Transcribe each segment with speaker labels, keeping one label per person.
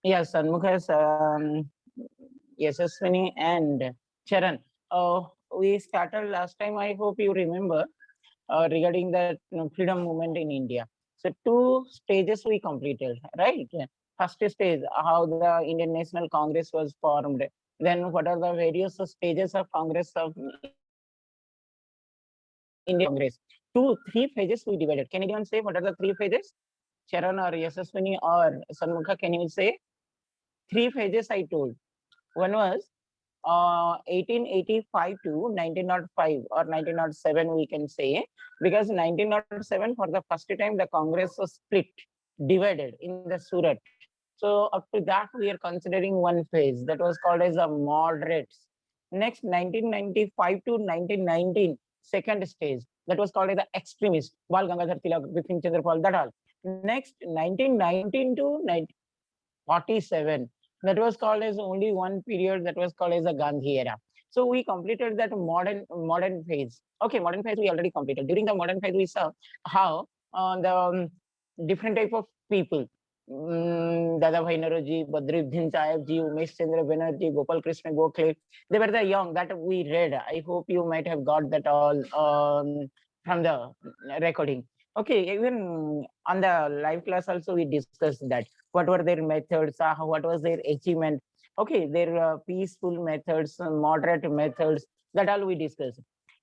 Speaker 1: Yes, Sanmukha, Yashaswini and Charan. We started last time, I hope you remember, regarding the freedom movement in India. So two stages we completed, right? First stage, how the Indian National Congress was formed. Then what are the various stages of Congress of Indian Congress? Three phases we divided. Can anyone say what are the three phases? Charan or Yashaswini or Sanmukha, can you say? Three phases I told. One was 1885 to 1905 or 1907 we can say, because 1907 for the first time the Congress was split, divided in the Surat. So up to that we are considering one phase that was called as the moderates. Next 1995 to 1919, second stage that was called as the extremist, Bal Gangadhar Tilak, Bipin Chandra Pal, that all. Next 1919 to 1947, that was called as only one period, that was called as the Gandhi era. So we completed that modern phase. Okay, modern phase we already completed. During the modern phase, we saw how the different type of people, Dada Bhai Naroji, Badruddin Chayab ji, Umesh Chandra Banerjee, Gopal Krishna Gokhale, they were the young that we read. I hope you might have got that all from the recording. Okay, even on the live class also we discussed that what were their methods, what was their achievement. Okay, their peaceful methods, moderate methods, that all we discussed.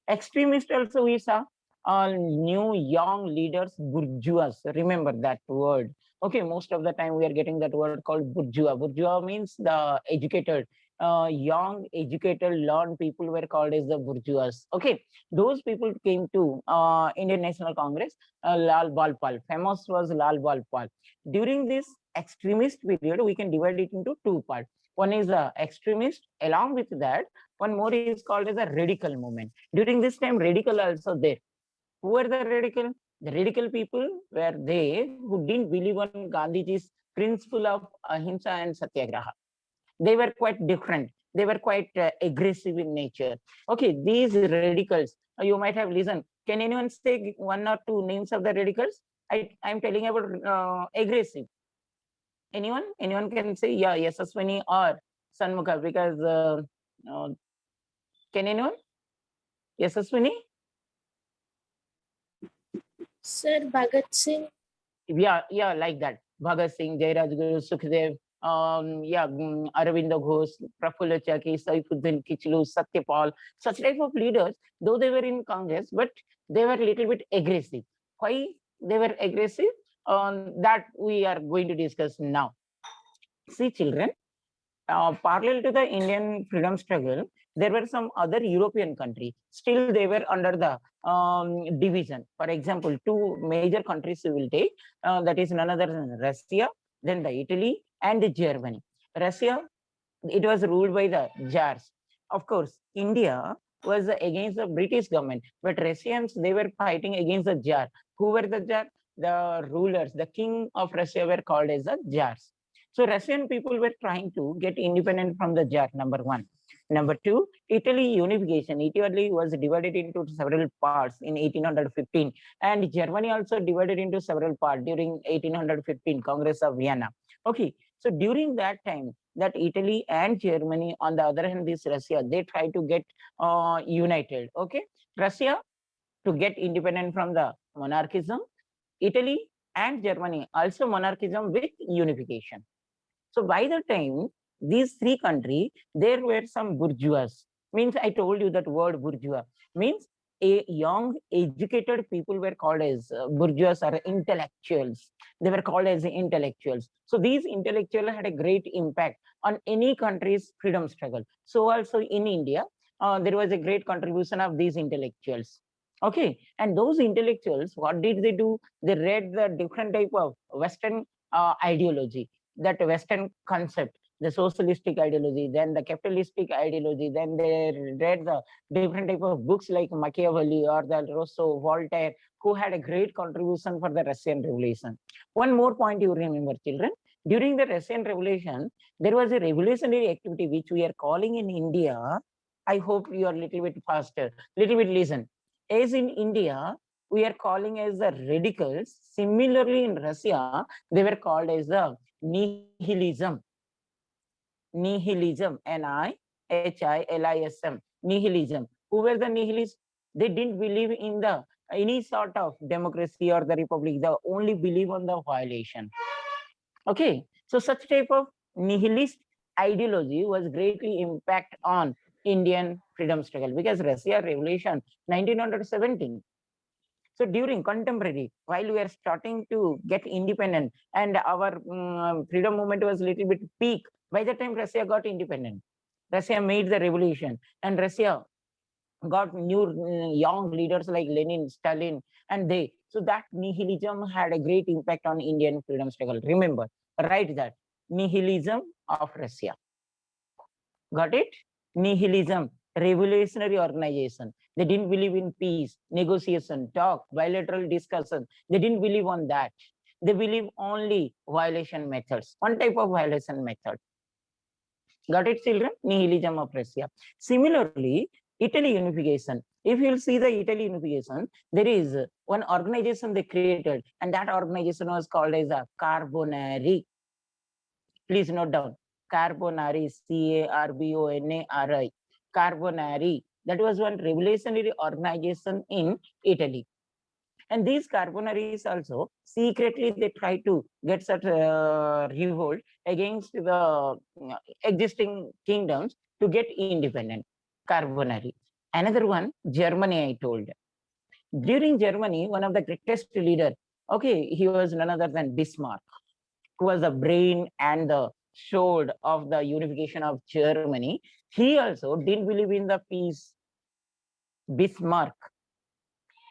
Speaker 1: Extremist also we saw all new young leaders, bourgeois. Remember that word. Okay, most of the time we are getting that word called bourgeois. Bourgeois means the educated, young, educated, learned people were called as the bourgeois. Okay, those people came to Indian National Congress. Lal Bal Pal, famous was Lal Bal Pal. During this extremist period, we can divide it into two parts. One is the extremist. Along with that, one more is called as a radical movement. During this time, radical also there. Who were the radical? The radical people were they who didn't believe on Gandhiji's principle of ahimsa and satyagraha. They were quite different. They were quite aggressive in nature. Okay, these radicals, you might have listened. Can anyone say one or two names of the radicals? I'm telling about aggressive. Anyone? Anyone can say, yeah, Yasaswini or Sanmukha, because uh, can anyone? Yasaswini?
Speaker 2: Sir Bhagat Singh.
Speaker 1: Yeah, like that. Bhagat Singh, Jai Rajguru, Sukhdev, Aravind Ghosh, Prafulla Chaki, Saifuddin Kichlu, Satyapal, such type of leaders, though they were in Congress, but they were a little bit aggressive. Why they were aggressive? That we are going to discuss now. See, children, parallel to the Indian freedom struggle, there were some other European countries. Still, they were under the division. For example, two major countries we will take, that is none other than Russia, then the Italy and the Germany. Russia, it was ruled by the Tsars. Of course, India was against the British government, but Russians, they were fighting against the Tsar. Who were the Tsar? The rulers, the king of Russia were called as the Tsars. So Russian people were trying to get independent from the Tsar, number one. Number two, Italy unification. Italy was divided into several parts in 1815, and Germany also divided into several parts during 1815 Congress of Vienna. Okay, so during that time, that Italy and Germany, on the other hand, this Russia, they try to get united. Okay, Russia to get independent from the monarchism, Italy and Germany also monarchism with unification. So by the time these three countries, there were some bourgeois. Means I told you that word bourgeois means a young educated people were called as bourgeois or intellectuals. They were called as intellectuals. So these intellectuals had a great impact on any country's freedom struggle. So also in India, there was a great contribution of these intellectuals. Okay, and those intellectuals, what did they do? They read the different type of Western ideology, that Western concept, the socialistic ideology, then the capitalistic ideology, then they read the different type of books like Machiavelli or the Rousseau, Voltaire, who had a great contribution for the Russian Revolution. One more point you remember, children. During the Russian Revolution, there was a revolutionary activity which we are calling in India. I hope you are a little bit faster, little bit listen. As in India, we are calling as the radicals. Similarly, in Russia, they were called as the nihilism. nihilism, Nihilism, nihilism. Who were the nihilists? They didn't believe in the any sort of democracy or the republic. They only believe on the violation. Okay, so such type of nihilist ideology was greatly impact on Indian freedom struggle because Russia Revolution 1917. So during contemporary, while we are starting to get independent and our freedom movement was a little bit peak, by the time Russia got independent, Russia made the revolution and Russia got new young leaders like Lenin, Stalin, and they. So that nihilism had a great impact on Indian freedom struggle. Remember, write that nihilism of Russia. Got it? Nihilism, revolutionary organization. They didn't believe in peace, negotiation, talk, bilateral discussion. They didn't believe on that. They believe only violation methods, one type of violation method. Got it, children? Nihilism of Russia. Similarly, Italy unification. If you'll see the Italy unification, there is one organization they created, and that organization was called as a Carbonari. Please note down. Carbonari, Carbonari. Carbonari. That was one revolutionary organization in Italy. And these Carbonaries also secretly they try to get such revolt against the existing kingdoms to get independent. Carbonari. Another one, Germany, I told. During Germany, one of the greatest leader, okay, he was none other than Bismarck, who was the brain and the sword of the unification of Germany. He also didn't believe in the peace. Bismarck,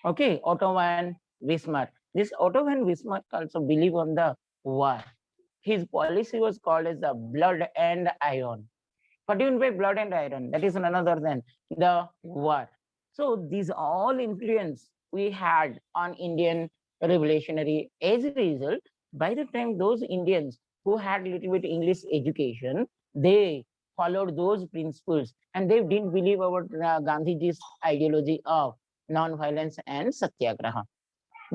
Speaker 1: okay, Ottoman Bismarck. This Ottoman Bismarck also believed on the war. His policy was called as the blood and iron. What do you mean by blood and iron? That is none other than the war. So these all influence we had on Indian revolutionary. As a result, by the time those Indians who had little bit English education, they followed those principles and they didn't believe about Gandhiji's ideology of non-violence and satyagraha.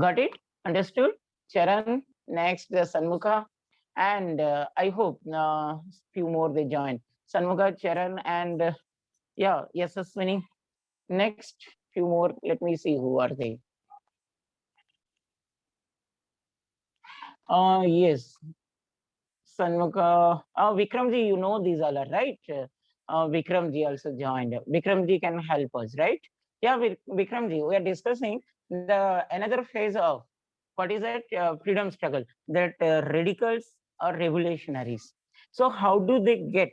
Speaker 1: Got it? Understood? Charan, next Sanmukha, and I hope few more they join. Sanmukha, Charan, and yeah, Yasaswini. Next, few more. Let me see who are they. Yes, Sanmukha. Vikramji, you know these all are right. Vikramji also joined. Vikramji can help us, right? Yeah, Vikramji, we are discussing the another phase of what is that freedom struggle, that radicals or revolutionaries. So how do they get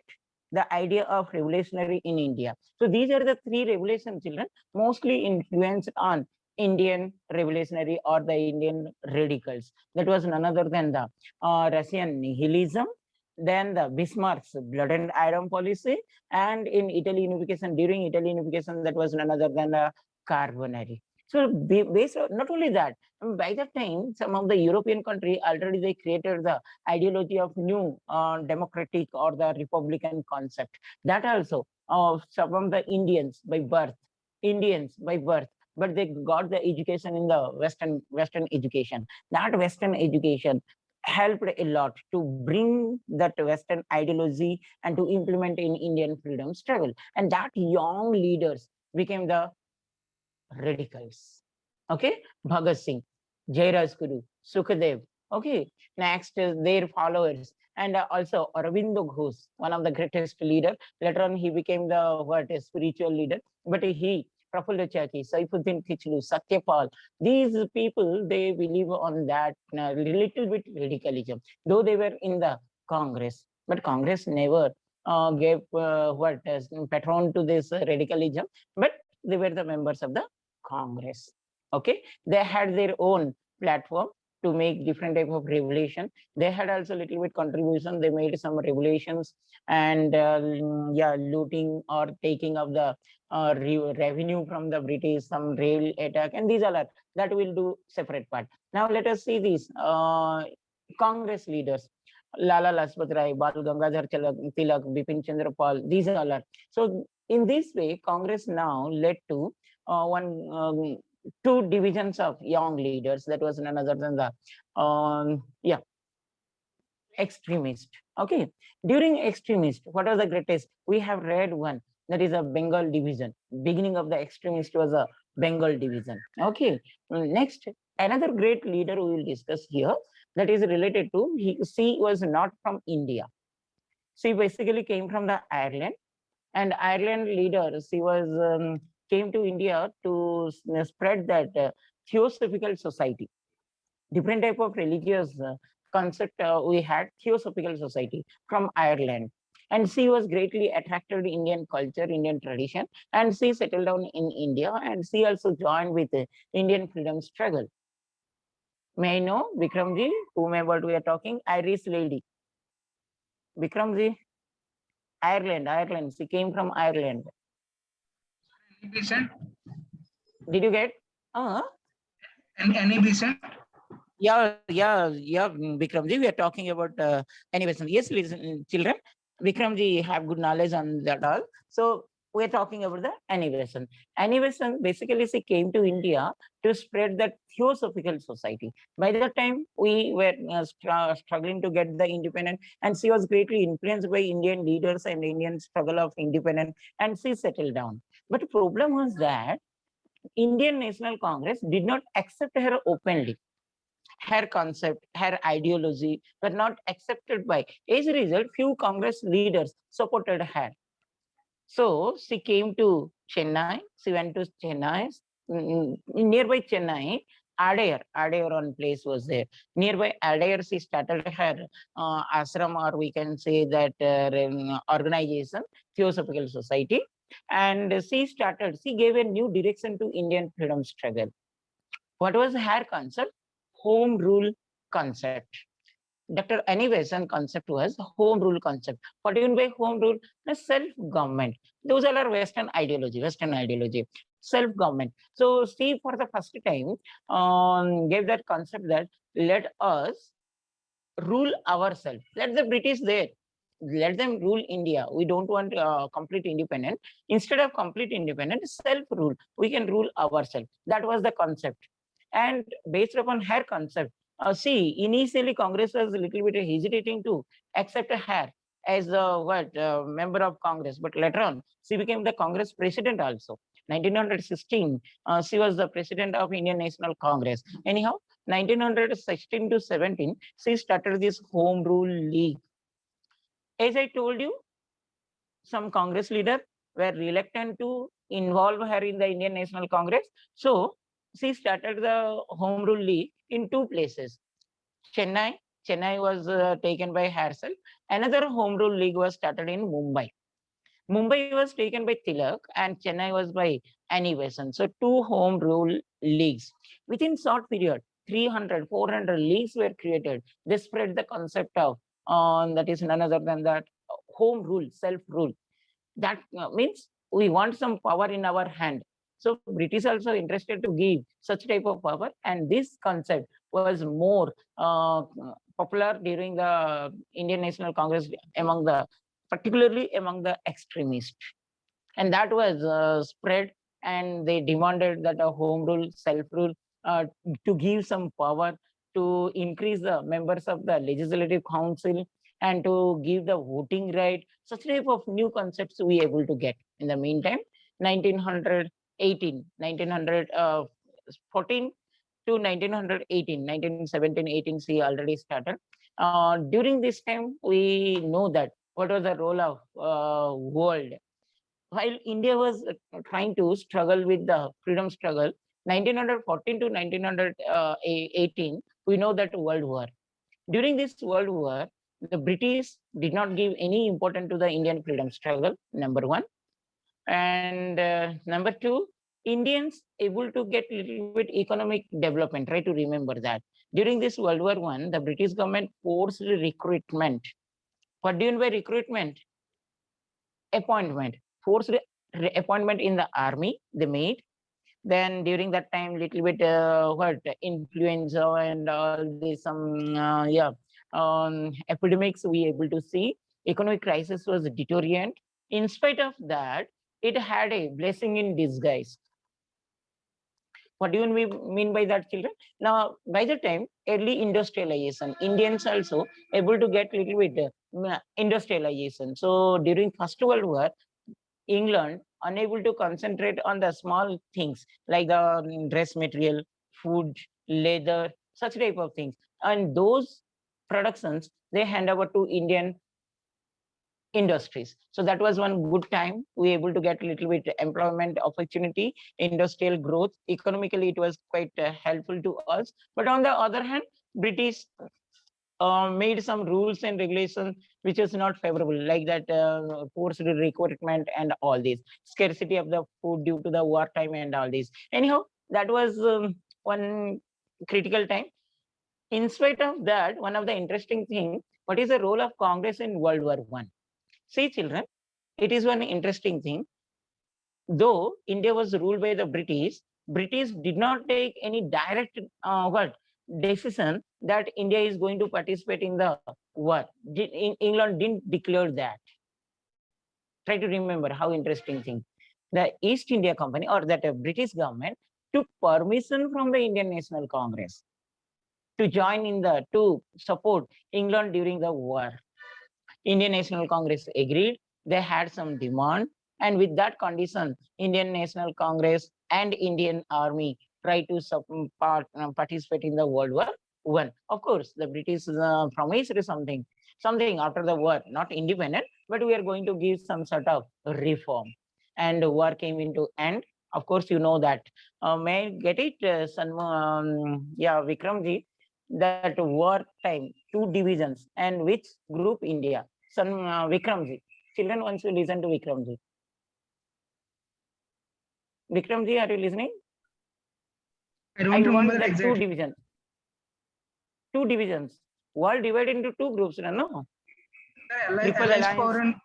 Speaker 1: the idea of revolutionary in India? So these are the three revolution children mostly influenced on Indian revolutionary or the Indian radicals. That was none other than the Russian nihilism, then the Bismarck's blood and iron policy, and in Italy unification, during Italy unification, that was none other than the Carbonari. So based on, not only that, by that time, some of the European country already they created the ideology of new democratic or the republican concept. That also some of the Indians by birth, but they got the education in the Western education. That Western education helped a lot to bring that Western ideology and to implement in Indian freedom struggle. And that young leaders became the radicals. Okay, Bhagat Singh, Jairaj Guru, Sukhdev. Okay, next is their followers, and also Aurobindo Ghosh, one of the greatest leader. Later on, he became the what a spiritual leader. But he, Prafulla Chaki, Saifuddin Kichlu, Satyapal, these people they believe on that little bit radicalism, though they were in the Congress, but Congress never gave what patron to this radicalism, but they were the members of the Congress. Okay, they had their own platform to make different type of revelation. They had also a little bit contribution. They made some revelations and yeah, looting or taking of the revenue from the British, some rail attack, and these all are that will do separate part. Now let us see these Congress leaders. Lala Lajpat Rai, Bal Gangadhar Tilak, Bipin Chandra Pal, these all are. So in this way, Congress now led to two divisions of young leaders. That was none other than the yeah extremist. Okay, during extremist, what was the greatest? We have read one, that is a Bengal division. Beginning of the extremist was a Bengal division. Okay, next, another great leader we will discuss here, that is related to, she was not from India. She basically came from the Ireland, and Ireland leader, she was came to India to spread that theosophical society, different type of religious concept. We had theosophical society from Ireland, and she was greatly attracted to Indian culture, Indian tradition, and she settled down in India, and she also joined with the Indian freedom struggle. May I know, Vikramji, whomever we are talking, Irish lady, Vikramji, Ireland, she came from Ireland.
Speaker 3: Inhibition.
Speaker 1: Did you get?
Speaker 3: Inhibition.
Speaker 1: Yeah, Vikramji, we are talking about animation. Yes, listen, children, Vikramji have good knowledge on that all. So we're talking about the animation. Animation, basically, she came to India to spread that theosophical society. By that time, we were struggling to get the independence, and she was greatly influenced by Indian leaders and Indian struggle of independence, and she settled down. But the problem was that Indian National Congress did not accept her openly. Her concept, her ideology were not accepted by. As a result, few Congress leaders supported her. So she came to Chennai. She went to Chennai. Nearby Chennai, Adair on place was there. Nearby Adair, she started her ashram, or we can say that organization, Theosophical Society. And she gave a new direction to Indian freedom struggle. What was her concept? Home rule concept. Dr. Anivesan concept was home rule concept. What do you mean by home rule? The self-government. Those all are Western ideology, self-government. So she for the first time gave that concept that let us rule ourselves. Let the British there. Let them rule India. We don't want complete independence. Instead of complete independence, self-rule. We can rule ourselves. That was the concept. And based upon her concept, see, initially Congress was a little bit hesitating to accept her as a member of Congress, but later on she became the Congress president also. 1916, she was the president of Indian National Congress. Anyhow, 1916 to 17, she started this Home Rule League. As I told you, some Congress leader were reluctant to involve her in the Indian National Congress. So she started the Home Rule League in two places. Chennai. Chennai was taken by herself. Another Home Rule League was started in Mumbai. Mumbai was taken by Tilak and Chennai was by Annie Besant. So two Home Rule Leagues. Within short period, 300, 400 leagues were created. They spread the concept of, that is none other than that, home rule, self-rule. That means we want some power in our hand. So British also interested to give such type of power, and this concept was more popular during the Indian National Congress particularly among the extremists. And that was spread, and they demanded that a home rule, self-rule, to give some power, to increase the members of the Legislative Council, and to give the voting right. Such type of new concepts we able to get. In the meantime, 1914 to 1918, 1917, 18, she already started. During this time, we know that what was the role of world. While India was trying to struggle with the freedom struggle, 1914 to 1918, we know that World War. During this World War, the British did not give any importance to the Indian freedom struggle, number one. And number two, Indians able to get little bit economic development. Try to remember that. During this World War I, the British government forced recruitment. What do you mean by recruitment? Appointment. Forced appointment in the army, they made. Then during that time, little bit influenza and all this epidemics we able to see. Economic crisis was deterrent. In spite of that, it had a blessing in disguise. What do you mean by that, children? Now, by the time early industrialization, Indians also able to get little bit industrialization. So during First World War, England unable to concentrate on the small things like the dress material, food, leather, such type of things, and those productions they hand over to Indian industries. So that was one good time. We able to get a little bit employment opportunity, industrial growth. Economically, it was quite helpful to us. But on the other hand, British made some rules and regulations which is not favorable, like that forced recruitment and all this, scarcity of the food due to the wartime and all this. Anyhow, that was one critical time. In spite of that, one of the interesting thing, what is the role of Congress in World War One? See, children, it is one interesting thing. Though India was ruled by the British did not take any direct decision that India is going to participate in the war. England didn't declare that. Try to remember how interesting thing. The East India Company or that British government took permission from the Indian National Congress to join in to support England during the war. Indian National Congress agreed. They had some demand, and with that condition, Indian National Congress and Indian Army tried to participate in the World War One. Of course, the British promised something after the war, not independent, but we are going to give some sort of reform. And the war came into end. Of course, you know that. May I get it, yeah, Vikramji? That war time, two divisions, and which group India? Vikramji. Children, once you listen to Vikramji. Vikramji, are you listening?
Speaker 3: I don't
Speaker 1: I
Speaker 3: remember
Speaker 1: want
Speaker 3: that
Speaker 1: that
Speaker 3: exactly.
Speaker 1: two divisions. Two divisions. World divided into two groups, no? Triple
Speaker 3: Alliance
Speaker 1: alliance.
Speaker 3: power and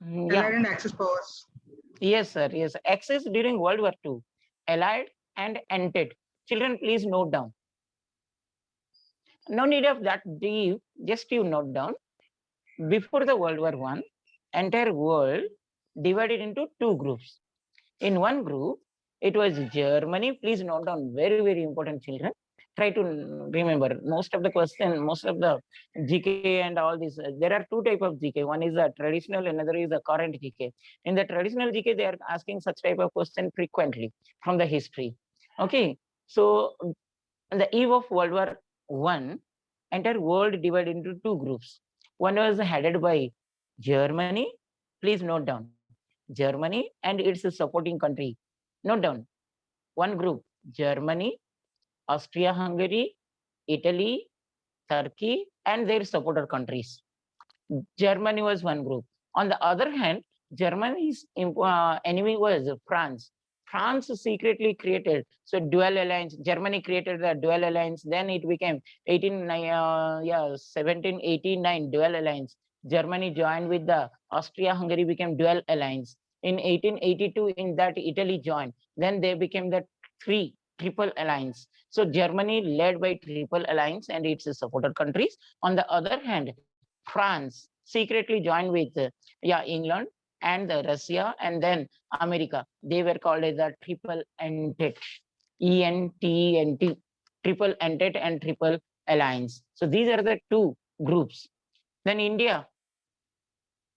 Speaker 1: Yeah.
Speaker 3: Allied and Axis powers.
Speaker 1: Yes, sir. Yes. Axis during World War II. Allied and Entente. Children, please note down. No need of that deep. Just you note down. Before the World War One, entire world divided into two groups. In one group, it was Germany. Please note down, very, very important, children. Try to remember most of the question, most of the GK and all this. There are two type of GK. One is a traditional, another is a current GK. In the traditional GK, they are asking such type of question frequently from the history. Okay, so on the eve of World War One, entire world divided into two groups. One was headed by Germany. Please note down Germany and its supporting country. Note down one group: Germany, Austria-Hungary, Italy, Turkey, and their supporter countries. Germany was one group. On the other hand, Germany's enemy was France. France secretly created so dual alliance. Germany created the dual alliance. Then it became 1789 dual alliance. Germany joined with the Austria-Hungary became dual alliance. In 1882, in that Italy joined. Then they became the triple alliance. So Germany led by triple alliance and its supporter countries. On the other hand, France secretly joined with England and the Russia and then America. They were called as the triple entente, ENTENT, triple entente and triple alliance. So these are the two groups. Then India,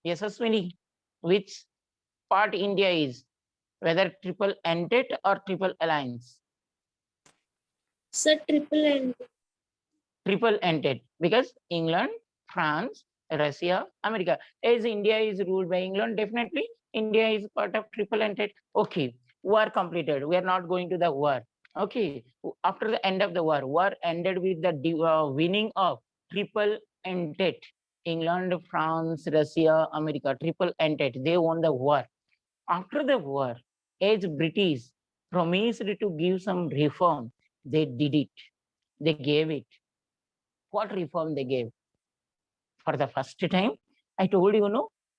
Speaker 1: yes, Aswini, which part India is, whether triple entente or triple alliance?
Speaker 2: Sir, triple and
Speaker 1: Triple entente, because England, France, Russia, America. As India is ruled by England, definitely India is part of triple entente. Okay, war completed. We are not going to the war. Okay, after the end of the war ended with the winning of triple entente. England, France, Russia, America, triple entente. They won the war. After the war, as British promised to give some reform, they did it. They gave it. What reform they gave? For the first time, I told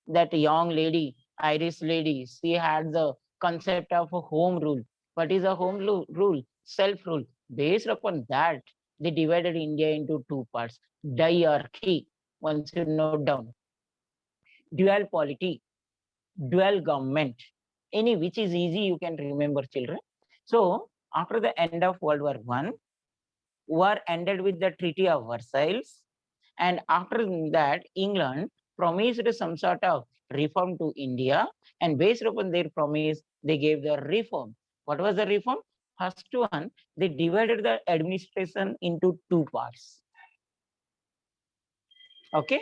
Speaker 1: that young lady, Irish lady, she had the concept of a home rule. What is a home rule? Self-rule. Based upon that, they divided India into two parts. Diarchy, once you note down. Dual polity, dual government. Any which is easy, you can remember, children. So after the end of World War I, war ended with the Treaty of Versailles. And after that, England promised some sort of reform to India. And based upon their promise, they gave the reform. What was the reform? First one, they divided the administration into two parts. Okay,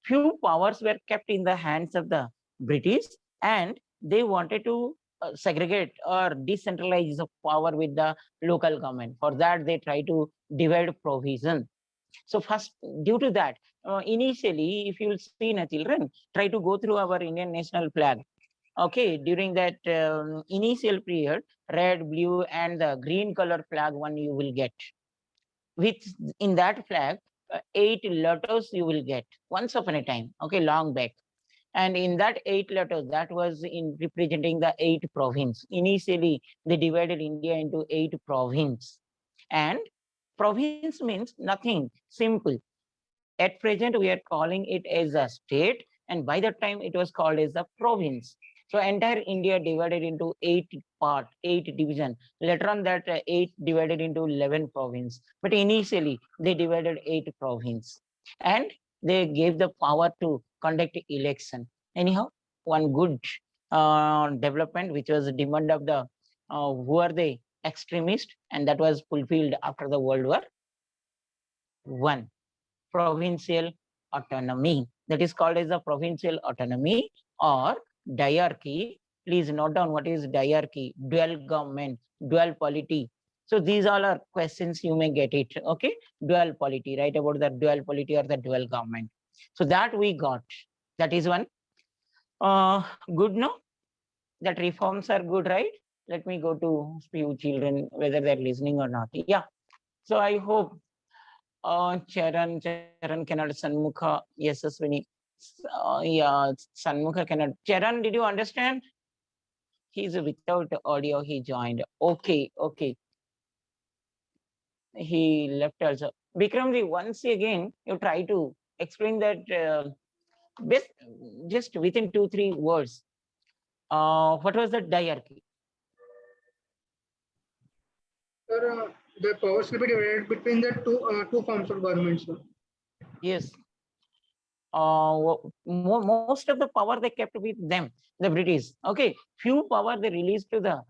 Speaker 1: few powers were kept in the hands of the British, and they wanted to segregate or decentralize the power with the local government. For that, they try to divide provision. So first, due to that, initially, if you will see, na children, try to go through our Indian national flag. Okay, during that initial period, red, blue, and the green color flag one you will get. With in that flag, 8 letters you will get once upon a time. Okay, long back. And in that 8 letters, that was in representing the 8 province. Initially, they divided India into 8 province. And province means nothing, simple. At present, we are calling it as a state, and by that time, it was called as a province. So entire India divided into 8 part, 8 division. Later on, that 8 divided into 11 province. But initially, they divided 8 province, and they gave the power to conduct election. Anyhow, one good development, which was a demand of the who are the extremists, and that was fulfilled after the World War I. Provincial autonomy. That is called as a provincial autonomy or diarchy. Please note down what is diarchy, dual government, dual polity. So these all are questions you may get it. Okay, dual polity, right? About the dual polity or the dual government. So that we got. That is one. Good, no? That reforms are good, right? Let me go to few children whether they're listening or not. Yeah. So I hope Charan cannot, Sanmukha, yes, Aswini. Yeah, Sanmukha cannot. Charan, did you understand? He's without audio, he joined. Okay, okay. He left also. Bikramji, once again, you try to explain that best, just within 2-3 words. What was the diarchy?
Speaker 3: Sir, the powers will be divided between the two forms of government, sir.
Speaker 1: Yes. Most of the power they kept with them, the British. Okay, few power they released to the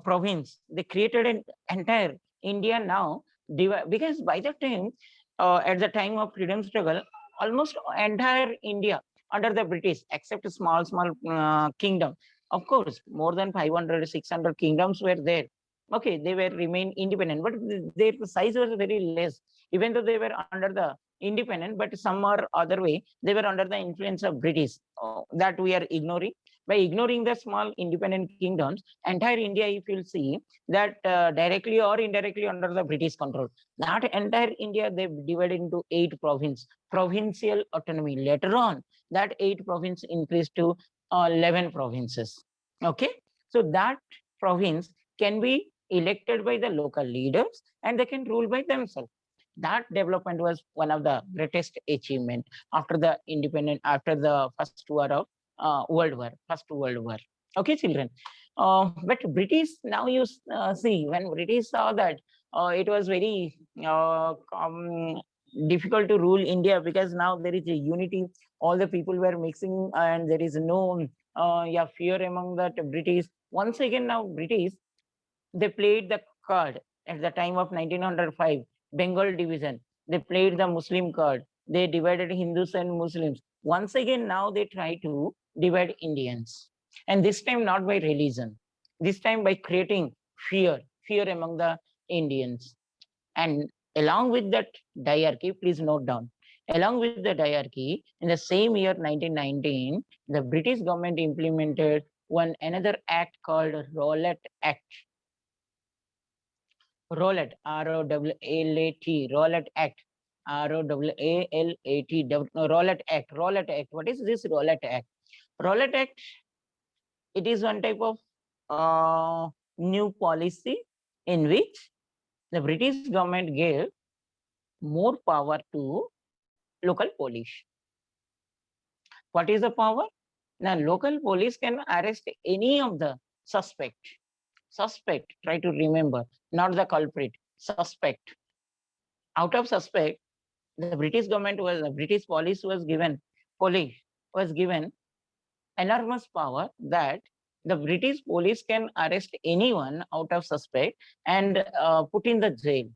Speaker 1: province. They created an entire India now, because by that time, at the time of freedom struggle, almost entire India under the British, except small kingdom. Of course, more than 500, 600 kingdoms were there. Okay, they were remain independent, but their size was very less. Even though they were under the independent, but some or other way they were under the influence of British. That we are ignoring. By ignoring the small independent kingdoms, entire India, if you'll see, that directly or indirectly under the British control. That entire India they divided into 8 province, provincial autonomy. Later on, that 8 province increased to 11 provinces. Okay, so that province can be elected by the local leaders, and they can rule by themselves. That development was one of the greatest achievement after the independent, after the first war of first world war. Okay, children. But British, now you see, when British saw that it was very difficult to rule India, because now there is a unity, all the people were mixing, and there is no fear among that British. Once again, now British, they played the card at the time of 1905 Bengal division. They played the Muslim card. They divided Hindus and Muslims. Once again, now they try to divide Indians. And this time not by religion. This time by creating fear among the Indians. And along with that diarchy, please note down, along with the diarchy, in the same year 1919, the British government implemented another act called Rowlatt Act. Rowlatt, R-O-W-L-A-T, Rowlatt Act, R-O-W-A-L-A-T, Rowlatt Act. Rowlatt Act. What is this Rowlatt Act? Rowlatt Act, it is one type of new policy in which the British government gave more power to local police. What is the power? Now, local police can arrest any of the suspect. Suspect, try to remember, not the culprit, suspect. Out of suspect, the British police was given enormous power that the British police can arrest anyone out of suspect and put in the jail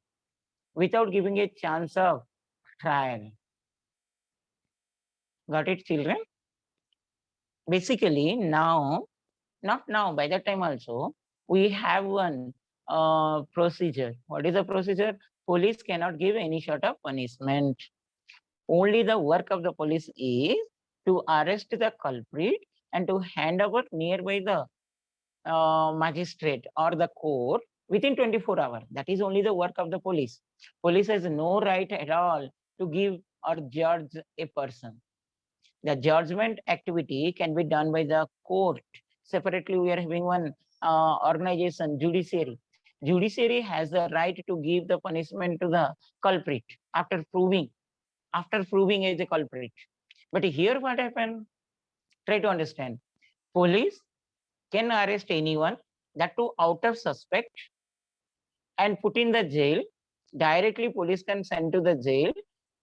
Speaker 1: without giving a chance of trial. Got it, children? Basically, now, not now, by that time also, we have one procedure. What is the procedure? Police cannot give any sort of punishment. Only the work of the police is to arrest the culprit and to hand over nearby the magistrate or the court within 24 hours. That is only the work of the police. Police has no right at all to give or judge a person. The judgment activity can be done by the court. Separately, we are having one organization, judiciary. Judiciary has the right to give the punishment to the culprit after proving as a culprit. But here what happened? Try to understand. Police can arrest anyone, that too out of suspect, and put in the jail. Directly police can send to the jail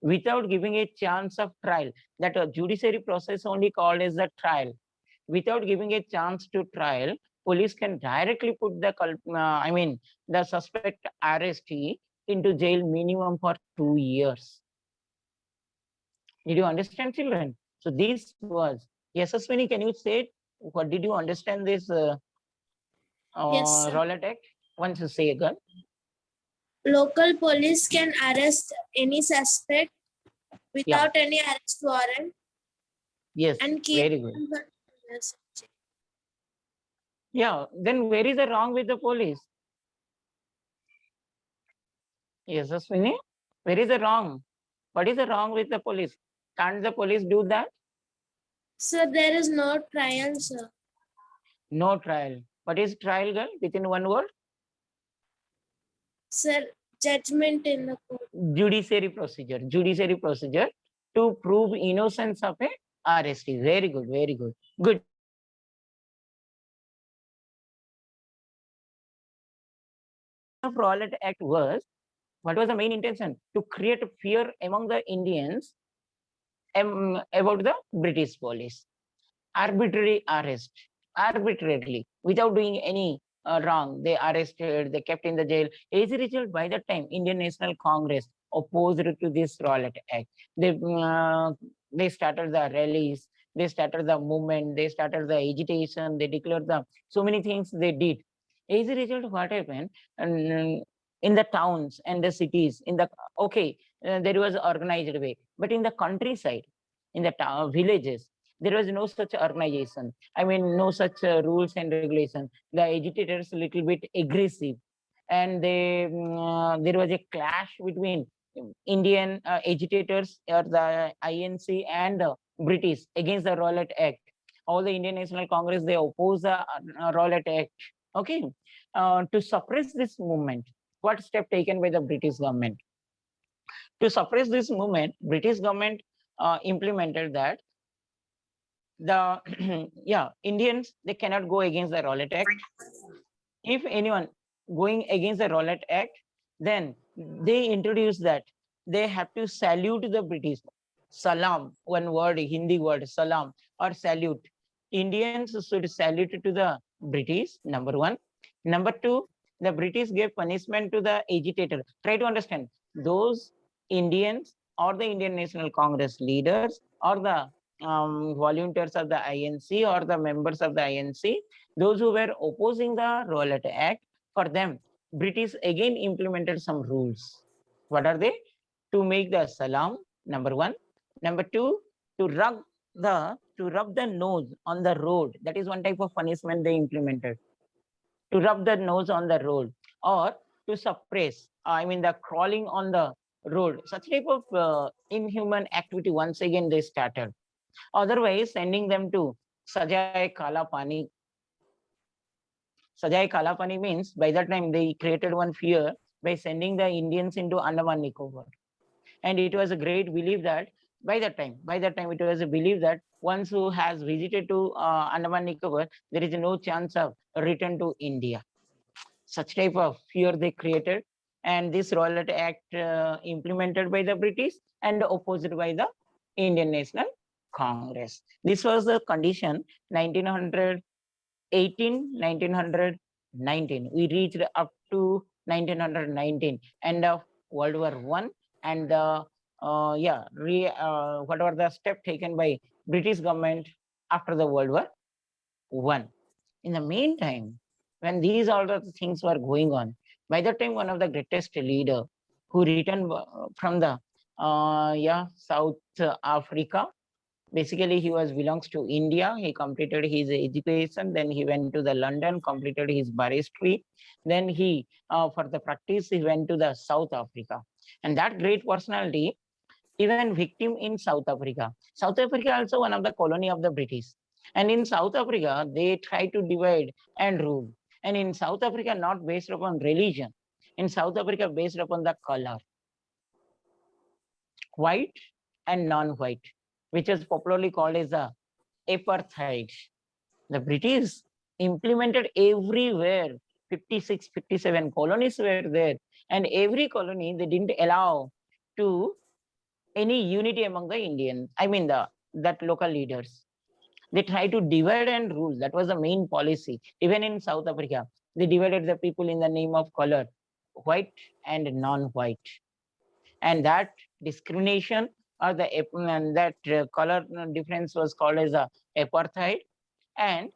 Speaker 1: without giving a chance of trial. That a judiciary process only called as the trial. Without giving a chance to trial, police can directly put the suspect arrestee into jail minimum for 2 years. Did you understand, children? So this was, yes, Aswini, can you say, what did you understand this
Speaker 2: Yes, sir.
Speaker 1: Rowlatt Act? Once you say again.
Speaker 2: Local police can arrest any suspect without any arrest warrant
Speaker 1: Yes,
Speaker 2: and keep
Speaker 1: very good.
Speaker 2: them for 2 years.
Speaker 1: Yeah, then where is the wrong with the police? Yes, Aswini, where is the wrong? What is the wrong with the police? Can't the police do that?
Speaker 2: Sir, there is no trial, sir.
Speaker 1: No trial. What is trial, girl? Within one word?
Speaker 2: Sir, judgment in the court.
Speaker 1: Judiciary procedure. Judiciary procedure to prove innocence of a arrestee. Very good, very good. Good. Of Rowlatt Act was, what was the main intention? To create fear among the Indians about the British police. Arbitrary arrest, arbitrarily, without doing any wrong. They arrested, they kept in the jail. As a result, by that time, Indian National Congress opposed to this Rowlatt Act. They started the rallies, they started the movement, they started the agitation, they declared the so many things they did. As a result, what happened? And in the towns and the cities, there was organized way, but in the countryside, in the villages, there was no such organization. I mean, no such rules and regulations. The agitators little bit aggressive, and there was a clash between Indian agitators or the INC and British against the Rowlatt Act. All the Indian National Congress, they oppose the Rowlatt Act. Okay, to suppress this movement, what step taken by the British government? To suppress this movement, British government implemented that the Indians, they cannot go against the Rowlatt Act. If anyone going against the Rowlatt Act, then they introduce that they have to salute the British. Salam, one word, Hindi word, salam or salute. Indians should salute to the British, number one. Number two, the British gave punishment to the agitator. Try to understand, those Indians or the Indian National Congress leaders or the volunteers of the INC or the members of the INC, those who were opposing the Rowlatt Act, for them, British again implemented some rules. What are they? To make the salam, number one. Number two, to rub the nose on the road. That is one type of punishment they implemented. To rub the nose on the road, or to suppress, the crawling on the road. Such type of inhuman activity once again they started. Otherwise, sending them to Sajai Kala Pani. Sajai Kala Pani means by that time they created one fear by sending the Indians into Andaman Nicobar. And it was a great belief that by that time it was a belief that once who has visited to Andaman Nicobar, there is no chance of return to India. Such type of fear they created, and this Rowlatt Act implemented by the British and opposed by the Indian National Congress. This was the condition 1918, 1919. We reached up to 1919, end of World War I, and the what were the steps taken by British government after the World War I. In the meantime, when these all the things were going on, by the time one of the greatest leader who returned from the South Africa, basically he was belongs to India. He completed his education, then he went to the London, completed his barristry, then he for the practice he went to the South Africa, and that great personality even victim in South Africa. South Africa also one of the colony of the British. And in South Africa, they try to divide and rule. And in South Africa, not based upon religion. In South Africa, based upon the color, white and non-white, which is popularly called as the apartheid. The British implemented everywhere. 56, 57 colonies were there. And every colony, they didn't allow to any unity among the Indians, I mean that local leaders. They try to divide and rule. That was the main policy. Even in South Africa, they divided the people in the name of color, white and non-white. And that discrimination or that color difference was called as a apartheid. And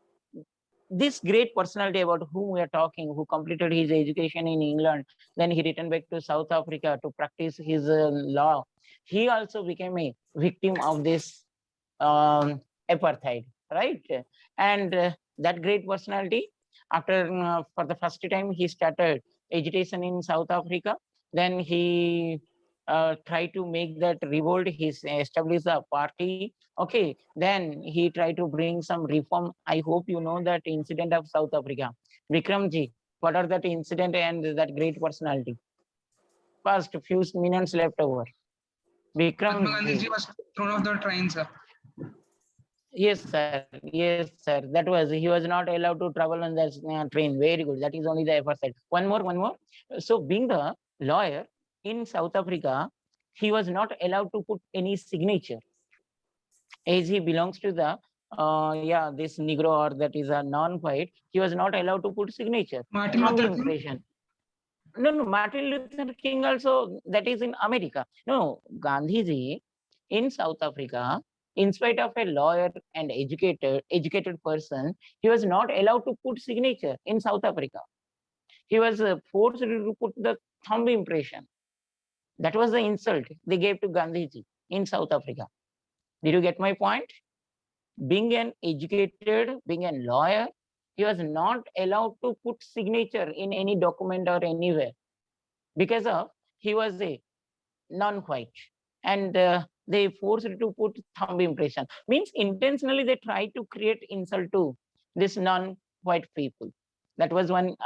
Speaker 1: this great personality about whom we are talking, who completed his education in England, then he returned back to South Africa to practice his law. He also became a victim of this apartheid, right? And that great personality, after for the first time, he started education in South Africa. Then he tried to make that revolt. He established a party. Okay, then he tried to bring some reform. I hope you know that incident of South Africa. Vikramji, what are that incident and that great personality? First, few minutes left over.
Speaker 4: Mahatma
Speaker 1: Vikramji.
Speaker 4: Gandhi was thrown off the train, sir.
Speaker 1: Yes, sir. Yes, sir. That was, he was not allowed to travel on that train. Very good. That is only the effort side. One more. So being the lawyer in South Africa, he was not allowed to put any signature, as he belongs to the this Negro, or that is a non-white. He was not allowed to put signature.
Speaker 4: Martin
Speaker 1: Thumb
Speaker 4: Luther King?
Speaker 1: impression. No, Martin Luther King also, that is in America. No, Gandhiji in South Africa, in spite of a lawyer and educated person, he was not allowed to put signature in South Africa. He was forced to put the thumb impression. That was the insult they gave to Gandhiji in South Africa. Did you get my point? Being an educated, being a lawyer, he was not allowed to put signature in any document or anywhere, because of he was a non-white, and they forced to put thumb impression. Means intentionally they try to create insult to this non-white people. That was one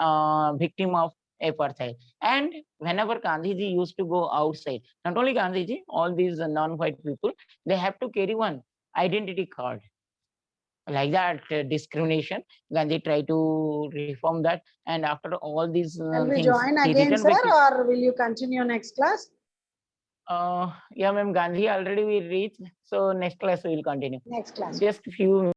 Speaker 1: victim of apartheid. And whenever Gandhiji used to go outside, not only Gandhiji, all these non-white people, they have to carry one identity card. Like that discrimination, Gandhi tried to reform that, and after all these
Speaker 5: Shall we
Speaker 1: things,
Speaker 5: join
Speaker 1: he
Speaker 5: again,
Speaker 1: returned
Speaker 5: sir,
Speaker 1: back to,
Speaker 5: or will you continue next class?
Speaker 1: yeah, ma'am, Gandhi already we reached, so next class we will continue.
Speaker 5: Next class.
Speaker 1: Just few